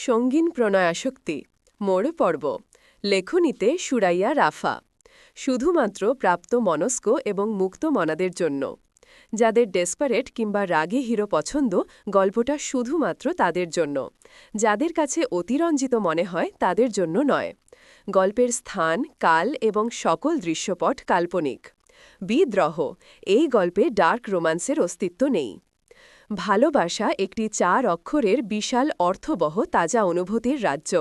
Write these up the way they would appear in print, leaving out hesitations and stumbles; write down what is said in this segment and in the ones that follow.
সঙ্গীন প্রণয়াসক্তি মোড় পর্ব লেখনীতে সুরাইয়া রাফা শুধুমাত্র প্রাপ্ত মনস্ক এবং মুক্ত মনাদের জন্য যাদের ডেসপারেট কিংবা রাগী হিরো পছন্দ গল্পটা শুধুমাত্র তাদের জন্য যাদের কাছে অতিরঞ্জিত মনে হয় তাদের জন্য নয় গল্পের স্থান কাল এবং সকল দৃশ্যপট কাল্পনিক বিদ্রোহ এই গল্পে ডার্ক রোম্যান্সের অস্তিত্ব নেই ভালোবাসা একটি 4 অক্ষরের বিশাল অর্থবহ তাজা অনুভূতির রাজ্য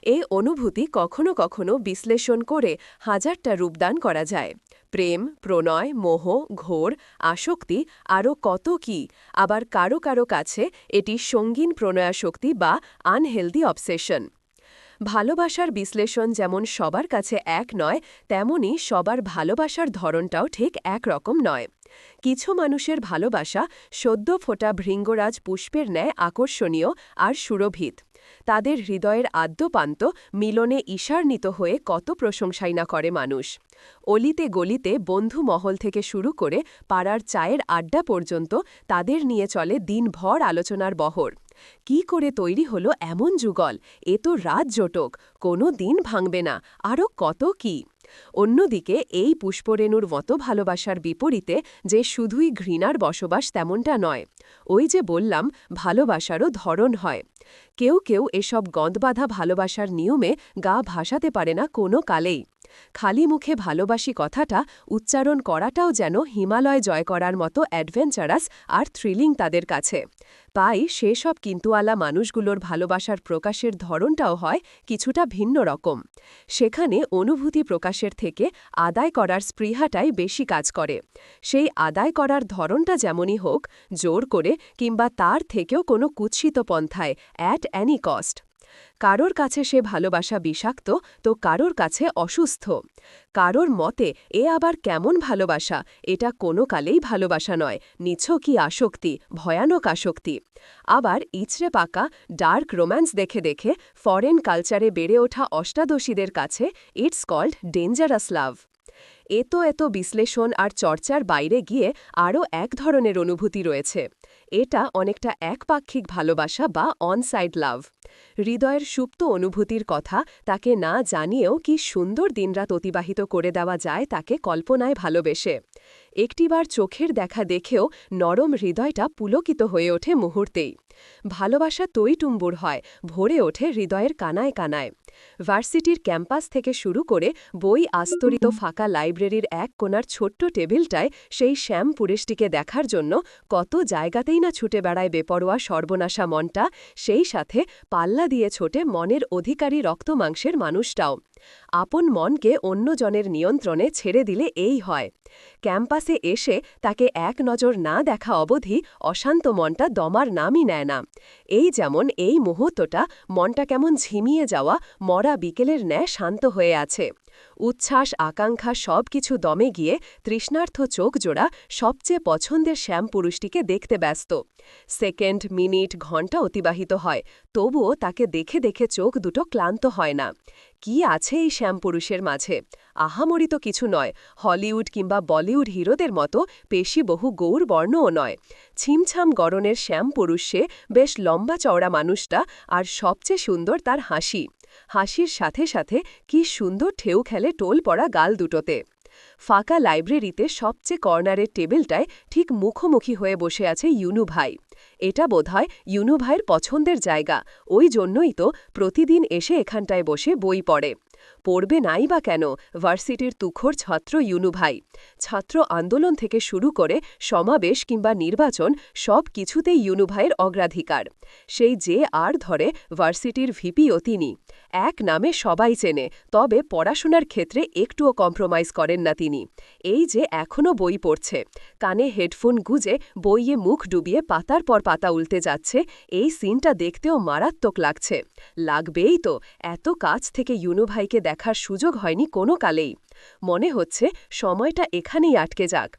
এই অনুভূতি কখনো কখনো বিশ্লেষণ করে হাজারটা রূপদান করা যায় প্রেম প্রণয় মোহ ঘোর আসক্তি আরও কত কি আবার কারো কারো কাছে এটি সঙ্গীন প্রণয়াসক্তি বা আনহেলদি অবসেশন ভালোবাসার বিশ্লেষণ যেমন সবার কাছে এক নয় তেমনি সবার ভালোবাসার ধরনটাও ঠিক একরকম নয় কিছু মানুষের ভালোবাসা সদ্য ফোটা ভৃঙ্গরাজ পুষ্পের ন্যায় আকর্ষণীয় আর সুরভিত তাদের হৃদয়ের আদ্যপান্ত মিলনে ঈশান্বিত হয়ে কত প্রশংসাই না করে মানুষ অলিতে গলিতে বন্ধু মহল থেকে শুরু করে পাড়ার চায়ের আড্ডা পর্যন্ত তাদের নিয়ে চলে দিনভর আলোচনার বহর কি করে তৈরি হলো এমন যুগল এ তো রাত জোটক কোনো দিন ভাঙবে না আরও কত কি অন্যদিকে এই পুষ্পরেণুর মতো ভালোবাসার বিপরীতে যে শুধুই ঘৃণার বসবাস তেমনটা নয় ওই যে বললাম ভালোবাসারও ধরন হয় কেউ কেউ এসব গন্ধবাঁধা ভালোবাসার নিয়মে গা ভাসাতে পারে না কোনো কালেই খালি মুখে ভালোবাসি কথাটা উচ্চারণ করাটাও যেন হিমালয় জয় করার মতো অ্যাডভেঞ্চারাস আর থ্রিলিং তাদের কাছে তাই সেসব কিন্তুওয়ালা মানুষগুলোর ভালোবাসার প্রকাশের ধরনটাও হয় কিছুটা ভিন্ন রকম সেখানে অনুভূতি প্রকাশের থেকে আদায় করার স্পৃহাটাই বেশি কাজ করে সেই আদায় করার ধরনটা যেমনই হোক জোর করে কিংবা তার থেকেও কোনো কুৎসিত পন্থায় অ্যাট অ্যানি কস্ট কারোর কাছে সে ভালোবাসা বিষাক্ত তো কারোর কাছে অসুস্থ কারোর মতে এ আবার কেমন ভালোবাসা এটা কোনো কালেই ভালোবাসা নয় নিছকই আসক্তি ভয়ানক আসক্তি আবার ইচড়ে পাকা ডার্ক রোম্যান্স দেখে দেখে ফরেন কালচারে বেড়ে ওঠা অষ্টাদশীদের কাছে ইটস কল্ড ডেঞ্জারাস লাভ এত বিশ্লেষণ আর চর্চার বাইরে গিয়ে আরও এক ধরনের অনুভূতি রয়েছে এটা অনেকটা একপাক্ষিক ভালোবাসা বা অনসাইড লাভ হৃদয়ের সুপ্ত অনুভূতির কথা তাকে না জানিয়েও কি সুন্দর দিনরাত অতিবাহিত করে দেওয়া যায় তাকে কল্পনায় ভালোবেসে একটিবার চোখের দেখা দেখেও নরম হৃদয়টা পুলকিত হয়ে ওঠে মুহূর্তেই ভালোবাসা টইটুম্বুর হয় ভরে ওঠে হৃদয়ের কানায় কানায় ভার্সিটির ক্যাম্পাস থেকে শুরু করে বই আস্তরিত ফাঁকা লাইব্রেরির এক কোণার ছোট্ট টেবিলটায় সেই শ্যাম পুরুষটিকে দেখার জন্য কত জায়গাতেই না ছুটে বেড়ায় বেপরোয়া সর্বনাশা মনটা সেই সাথে পাল্লা দিয়ে ছোটে মনের অধিকারী রক্তমাংসের মানুষটাও আপন মনকে অন্যজনের নিয়ন্ত্রণে ছেড়ে দিলে এই হয় ক্যাম্পাসে এসে তাকে এক নজর না দেখা অবধি অশান্ত মনটা দমার নামই নেয় না এই যেমন এই মুহূর্তটা মনটা কেমন ঝিমিয়ে যাওয়া মরা বিকেলের ন্যায় শান্ত হয়ে আছে উচ্ছ্বাস আকাঙ্ক্ষা সব কিছু দমে গিয়ে তৃষ্ণার্থ চোখ জোড়া সবচেয়ে পছন্দের শ্যাম পুরুষটিকে দেখতে ব্যস্ত সেকেন্ড মিনিট ঘণ্টা অতিবাহিত হয় তবুও তাকে দেখে দেখে চোখ দুটো ক্লান্ত হয় না কি আছে এই শ্যামপুরুষের মাঝে আহামরি তো কিছু নয় হলিউড কিংবা বলিউড হিরোদের মতো পেশি বহু গৌর বর্ণও নয় ছিমছাম গরনের শ্যামপুরুষে বেশ লম্বা চওড়া মানুষটা আর সবচেয়ে সুন্দর তার হাসি হাসির সাথে সাথে কি সুন্দর ঢেউ খেলে টোল পড়া গাল দুটোতে ফাঁকা লাইব্রেরিতে সবচেয়ে কর্নারের টেবিলটায় ঠিক মুখোমুখি হয়ে বসে আছে ইউনু ভাই এটা বোধহয় ইউনু ভাইয়ের পছন্দের জায়গা ওই জন্যই তো প্রতিদিন এসে এখানটায় বসে বই পড়ে পড়বে নাই বা কেন ভার্সিটির তুখোর ছাত্র ইউনু ভাই ছাত্র আন্দোলন থেকে শুরু করে সমাবেশ কিংবা নির্বাচন সব কিছুতেই ইউনু ভাইয়ের অগ্রাধিকার সেই যে আর ধরে ভার্সিটির ভিপিও তিনি এক নামে সবাই চেনে তবে পড়াশোনার ক্ষেত্রে একটুও কম্প্রোমাইজ করেন না তিনি এই যে এখনও বই পড়ছে কানে হেডফোন গুজে বইয়ে মুখ ডুবিয়ে পাতার পর পাতা উল্টে যাচ্ছে এই সিনটা দেখতেও মারাত্মক লাগছে লাগবেই তো এত কাছ থেকে ইউনু ভাইকে দেখার সুযোগ হয়নি কোনো কালেই মনে হচ্ছে সময়টা এখানেই আটকে যাক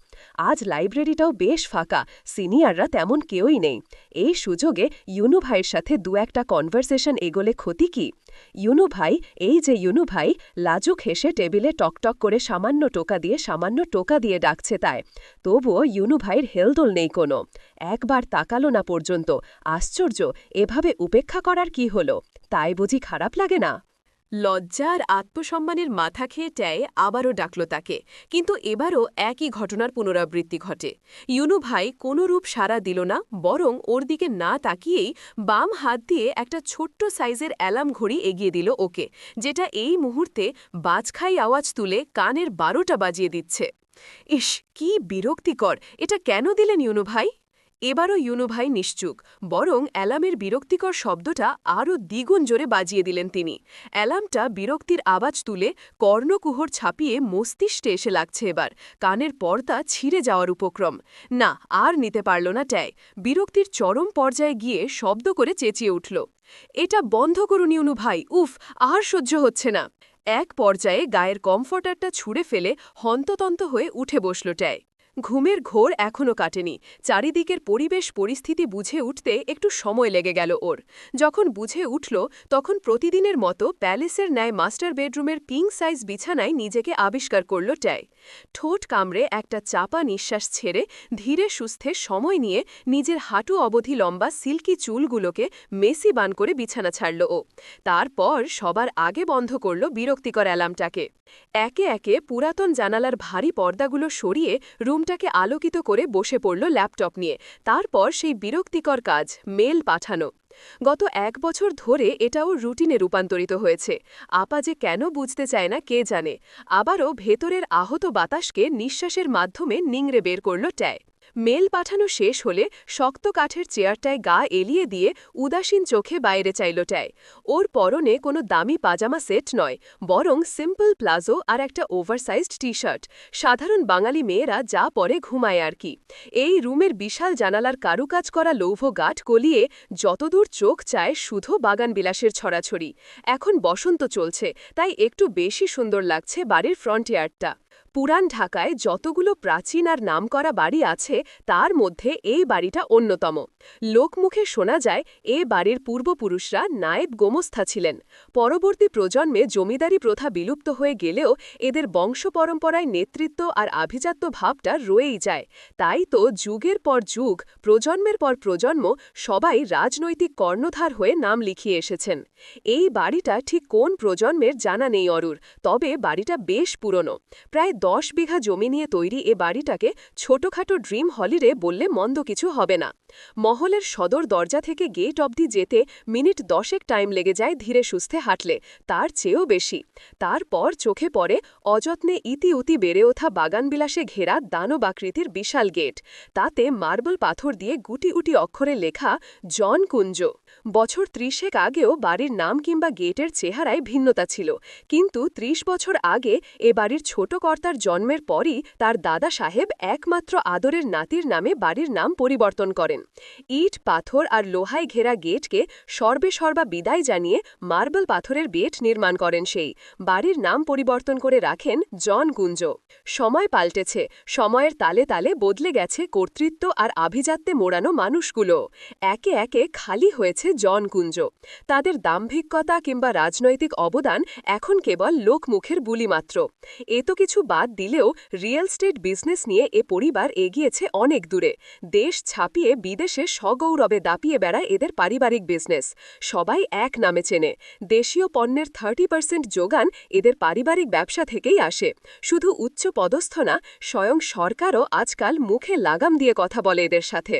আজ লাইব্রেরিটাও বেশ ফাঁকা, সিনিয়ররা তেমন কেউই নেই। এই সুযোগে ইউনু ভাইয়ের সাথে দু একটা কনভারসেশন এগোলে ক্ষতি কি? ইউনু ভাই, এই যে ইউনু ভাই, লাজুক হেসে টেবিলে টকটক করে সামান্য টোকা দিয়ে ডাকছে তাই। তবুও ইউনু ভাইয়ের হেলদোল নেই কোনো। একবার তাকালো না পর্যন্ত। আশ্চর্য, এভাবে উপেক্ষা করার কি হলো? তাই বুঝি খারাপ লাগে না? লজ্জা আর আত্মসম্মানের মাথা খেয়ে ট্যায়ে আবারও ডাকল তাকে, কিন্তু এবারও একই ঘটনার পুনরাবৃত্তি ঘটে। ইউনু ভাই কোনোরূপ সাড়া দিল না, বরং ওর দিকে না তাকিয়েই বাম হাত দিয়ে একটা ছোট্ট সাইজের অ্যালার্ম ঘড়ি এগিয়ে দিল ওকে, যেটা এই মুহূর্তে বাজখাই আওয়াজ তুলে কানের 12টা বাজিয়ে দিচ্ছে। ইস, কি বিরক্তিকর! এটা কেন দিলেন ইউনু ভাই? এবারও ইউনু ভাই নিশ্চুপ, বরং অ্যালার্মের বিরক্তিকর শব্দটা আরও দ্বিগুণ জোরে বাজিয়ে দিলেন তিনি। অ্যালার্মটা বিরক্তির আওয়াজ তুলে কর্ণকুহর ছাপিয়ে মস্তিষ্কে এসে লাগছে এবার, কানের পর্দা ছিঁড়ে যাওয়ার উপক্রম। না, আর নিতে পারল না ট্যায়। বিরক্তির চরম পর্যায়ে গিয়ে শব্দ করে চেঁচিয়ে উঠল, এটা বন্ধ করুন ইউনু ভাই, উফ, আর সহ্য হচ্ছে না। এক পর্যায়ে গায়ের কমফর্টারটা ছুঁড়ে ফেলে হন্ততন্ত হয়ে উঠে বসল ট্যায়। ঘুমের ঘোর এখনও কাটেনি। চারিদিকের পরিবেশ পরিস্থিতি বুঝে উঠতে একটু সময় লেগে গেল ওর। যখন বুঝে উঠল, তখন প্রতিদিনের মতো প্যালেসের ন্যায় মাস্টার বেডরুমের পিঙ্ক সাইজ বিছানায় নিজেকে আবিষ্কার করল ট্যায়। ঠোঁট কামড়ে একটা চাপা নিঃশ্বাস ছেড়ে ধীরে সুস্থে সময় নিয়ে নিজের হাঁটু অবধি লম্বা সিল্কি চুলগুলোকে মেসি বান করে বিছানা ছাড়ল ও। তারপর সবার আগে বন্ধ করল বিরক্তিকর অ্যালার্মটাকে। একে একে পুরাতন জানালার ভারী পর্দাগুলো সরিয়ে রুমটাকে আলোকিত করে বসে পড়ল ল্যাপটপ নিয়ে। তারপর সেই বিরক্তিকর কাজ, মেল পাঠানো। গত 1 বছর ধরে এটাও রুটিনে রূপান্তরিত হয়েছে। আপা যে কেন বুঝতে চায় না কে জানে। আবারও ভেতরের আহত বাতাসকে নিঃশ্বাসের মাধ্যমে নিংড়ে বের করল ট্যায়। মেল পাঠানো শেষ হলে শক্ত কাঠের চেয়ারটায় গা এলিয়ে দিয়ে উদাসীন চোখে বাইরে চাইল ট্যায়। ওর পরনে কোনো দামি পাজামা সেট নয়, বরং সিম্পল প্লাজো আর একটা ওভারসাইজড টি শার্ট। সাধারণ বাঙালি মেয়েরা যা পরে ঘুমায় আর কি। এই রুমের বিশাল জানালার কারুকাজ করা লৌহ গাঠ গলিয়ে যতদূর চোখ চায় শুধু বাগানবিলাসের ছড়াছড়ি। এখন বসন্ত চলছে, তাই একটু বেশি সুন্দর লাগছে বাড়ির ফ্রন্ট ইয়ার্ডটা। পুরান ঢাকায় যতগুলো প্রাচীন আর নামকরা বাড়ি আছে, তার মধ্যে এই বাড়িটা অন্যতম। লোকমুখে শোনা যায় এ বাড়ির পূর্বপুরুষরা নায়েব গোমস্থা ছিলেন। পরবর্তী প্রজন্মে জমিদারি প্রথা বিলুপ্ত হয়ে গেলেও এদের বংশ পরম্পরায় নেতৃত্ব আর আভিজাত্য ভাবটা রয়েই যায়। তাই তো যুগের পর যুগ, প্রজন্মের পর প্রজন্ম সবাই রাজনৈতিক কর্ণধার হয়ে নাম লিখিয়ে এসেছেন। এই বাড়িটা ঠিক কোন প্রজন্মের জানা নেই অরুর, তবে বাড়িটা বেশ পুরনো। প্রায় 10 বিঘা জমি নিয়ে তৈরি এ বাড়িটাকে ছোটখাটো ড্রিম হলিডে বললে মন্দ কিছু হবে না। মহলের সদর দরজা থেকে গেট অবধি যেতে মিনিট 10 টাইম লেগে যায় ধীরে সুস্থে হাঁটলে, তার চেয়েও বেশি। তারপর চোখে পড়ে অযত্নে ইতিউতি বেড়ে ওঠা বাগানবিলাসে ঘেরা দানবাকৃতির বিশাল গেট। তাতে মার্বল পাথর দিয়ে গুটি উটি অক্ষরে লেখা জন কুঞ্জ। বছর 30 আগেও বাড়ির নাম কিংবা গেটের চেহারায় ভিন্নতা ছিল, কিন্তু 30 বছর আগে এ বাড়ির ছোট কর্তার জন্মের পরই তার দাদা সাহেব একমাত্র আদরের নাতির নামে বাড়ির নাম পরিবর্তন করেন। ইট, পাথর আর লোহায় ঘেরা গেটকে সর্বা বিদায় জানিয়ে মার্বেল পাথরের বেট নির্মাণ করেন সেই। বাড়ির নাম পরিবর্তন করে রাখেন জন কুঞ্জ। সময় পাল্টেছে, সময়ের তালে তালে বদলে গেছে কর্তৃত্ব আর আভিজাত্যে মোড়ানো মানুষগুলো। একে একে খালি হয়েছে জন কুঞ্জ। তাদের দাম্ভিকতা কিংবা রাজনৈতিক অবদান এখন কেবল লোকমুখের বুলি মাত্র। এত কিছু বাদ দিলেও রিয়েল স্টেট বিজনেস নিয়ে এ পরিবার এগিয়েছে অনেক দূরে। দেশ ছাপিয়ে বিদেশে সগৌরবে দাপিয়ে বেড়ায় এদের পারিবারিক বিজনেস। সবাই এক নামে চেনে। দেশীয় পণ্যের 30% যোগান এদের পারিবারিক ব্যবসা থেকেই আসে। শুধু উচ্চ পদস্থ না, স্বয়ং সরকারও আজকাল মুখে লাগাম দিয়ে কথা বলে এদের সাথে।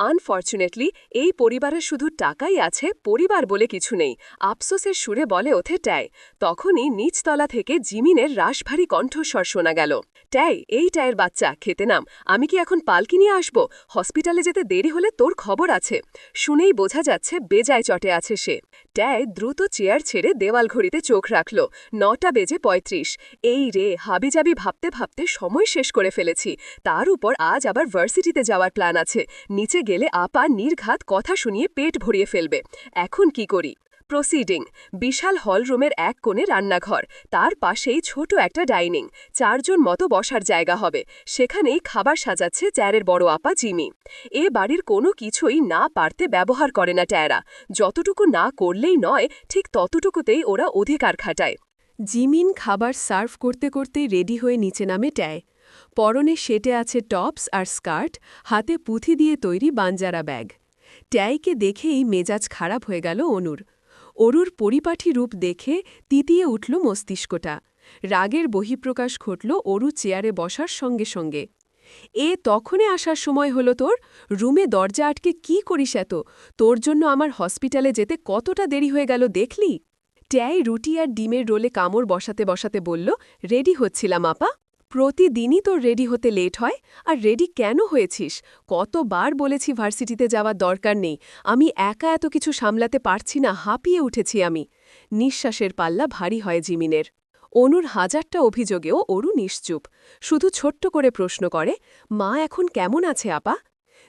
আনফর্চুনেটলি এই পরিবারের শুধু টাকাই আছে, পরিবার বলে কিছু নেই, আফসোসের সুরে বলে ওঠে ট্যায়। তখনই নিচতলা থেকে জিমিনের রাশভারী কণ্ঠস্বর শোনা গেল, ট্যায়, এই ট্যায়ের বাচ্চা, খেতে নাম। আমি কি এখন পালকি নিয়ে আসব? হসপিটালে যেতে দেরি হলে তোর খবর আছে। শুনেই বোঝা যাচ্ছে বেজায় চটে আছে সে। ট্যায় দ্রুত চেয়ার ছেড়ে দেওয়াল ঘড়িতে চোখ রাখল। 9:35। এই রে, হাবিজাবি ভাবতে ভাবতে সময় শেষ করে ফেলেছি। তার উপর আজ আবার ভার্সিটিতে যাওয়ার প্ল্যান আছে। নিচে গেলে আপা নির্ঘাত কথা শুনিয়ে পেট ভরিয়ে ফেলবে। এখন কি করি? প্রসিডিং বিশাল হলরুমের এক কোণে রান্নাঘর, তার পাশেই ছোট একটা ডাইনিং, 4 জন মতো বসার জায়গা হবে। সেখানেই খাবার সাজাচ্ছে ট্যারের বড় আপা জিমি। এ বাড়ির কোনো কিছুই না পারতে ব্যবহার করে না ট্যারা, যতটুকু না করলেই নয় ঠিক ততটুকুতেই ওরা অধিকার খাটায়। জিমিন খাবার সার্ভ করতে করতেই রেডি হয়ে নিচে নামে ট্যায়। পরনে সেটে আছে টপস আর স্কার্ট, হাতে পুঁথি দিয়ে তৈরি বাঞ্জারা ব্যাগ। ট্যাইকে দেখেই মেজাজ খারাপ হয়ে গেল অনুর। অরুর পরিপাঠী রূপ দেখে তিতিয়ে উঠল মস্তিষ্কটা। রাগের বহিঃপ্রকাশ ঘটল অরু চেয়ারে বসার সঙ্গে সঙ্গে। তখনই আসার সময় হলো তোর? রুমে দরজা আটকে কি করিস এত? তোর জন্য আমার হসপিটালে যেতে কতটা দেরি হয়ে গেল দেখলি? ট্যাই রুটি আর ডিমের রোলে কামড় বসাতে বসাতে বলল, রেডি হচ্ছিলাম আপা। প্রতিদিনই তোর রেডি হতে লেট হয়, আর রেডি কেন হয়েছিস? কতবার বলেছি ভার্সিটিতে যাওয়ার দরকার নেই, আমি একা এত কিছু সামলাতে পারছি না, হাঁপিয়ে উঠেছি আমি। নিঃশ্বাসের পাল্লা ভারী হয় জিমিনের। অনুর হাজারটা অভিযোগেও অরু নিশ্চুপ, শুধু ছোট্ট করে প্রশ্ন করে, মা এখন কেমন আছে আপা?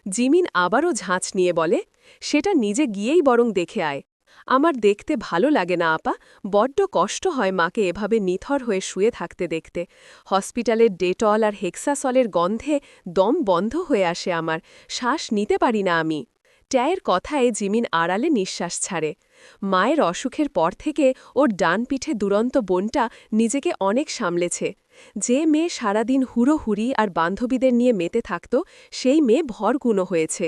জিমিন আবারও ঝাঁচ নিয়ে বলে, সেটা নিজে গিয়েই বরং দেখে আয়। আমার দেখতে ভালো লাগে না আপা, বড্ড কষ্ট হয় মাকে এভাবে নিথর হয়ে শুয়ে থাকতে দেখতে। হসপিটালের ডেটল আর হেক্সাসলের গন্ধে দম বন্ধ হয়ে আসে আমার, শ্বাস নিতে পারি না আমি। ট্যায়ের কথায় জিমিন আড়ালে নিঃশ্বাস ছাড়ে। মায়ের অসুখের পর থেকে ওর ডান পিঠে দুরন্ত বোনটা নিজেকে অনেক সামলেছে। যে মেয়ে সারাদিন হুড়োহুড়ি আর বান্ধবীদের নিয়ে মেতে থাকত, সেই মেয়ে ভরগুনো হয়েছে।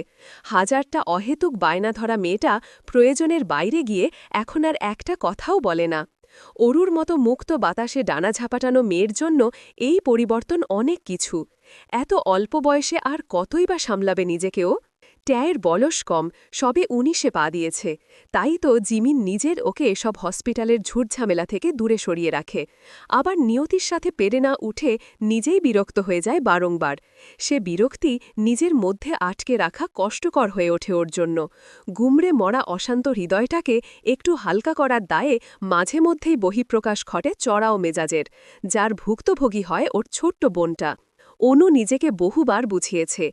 হাজারটা অহেতুক বায়না ধরা মেয়েটা প্রয়োজনের বাইরে গিয়ে এখন আর একটা কথাও বলে না। অরুর মতো মুক্ত বাতাসে ডানা ঝাপাটানো মেয়ের জন্য এই পরিবর্তন অনেক কিছু। এত অল্প বয়সে আর কতই বা সামলাবে নিজেকেও? ট্যায়ের বয়স কম, সবে 19-এ পা দিয়েছে। তাই তো জিমিন নিজের ওকে এসব হসপিটালের ঝুটঝামেলা থেকে দূরে সরিয়ে রাখে। আবার নিয়তির সাথে পেরে না উঠে নিজেই বিরক্ত হয়ে যায় বারংবার। সে বিরক্তি নিজের মধ্যে আটকে রাখা কষ্টকর হয়ে ওঠে ওর জন্য। গুমড়ে মরা অশান্ত হৃদয়টাকে একটু হালকা করার দায়ে মাঝে মধ্যেই বহিঃপ্রকাশ ঘটে চড়াও মেজাজের, যার ভুক্তভোগী হয় ওর ছোট্ট বোনটা। অনু নিজেকে বহুবার বুঝিয়েছে,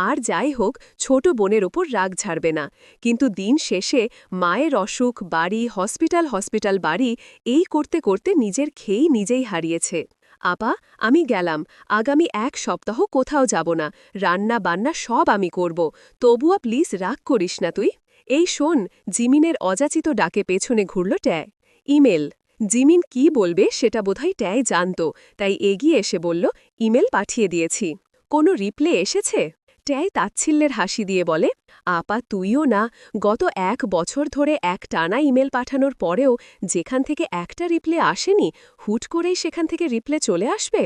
আর যাই হোক ছোট বোনের ওপর রাগ ঝাড়বে না, কিন্তু দিন শেষে মায়ের অসুখ, বাড়ি, হসপিটাল বাড়ি, এই করতে করতে নিজের খেয়েই নিজেই হারিয়েছে। আপা, আমি গেলাম, আগামী 1 সপ্তাহ কোথাও যাব না, রান্না বান্না সব আমি করব, তবুও প্লিজ রাগ করিস না তুই। এই শোন, জিমিনের অযাচিত ডাকে পেছনে ঘুরল ট্যায়। ইমেল। জিমিন কি বলবে সেটা বোধহয় ট্যায় জানত, তাই এগিয়ে এসে বলল, ইমেল পাঠিয়ে দিয়েছি। কোনো রিপ্লে এসেছে? ট্যায় তাচ্ছিল্যের হাসি দিয়ে বলে, আপা তুইও না, গত 1 বছর ধরে একটানা ইমেল পাঠানোর পরেও যেখান থেকে একটা রিপ্লে আসেনি, হুট করেই সেখান থেকে রিপ্লে চলে আসবে?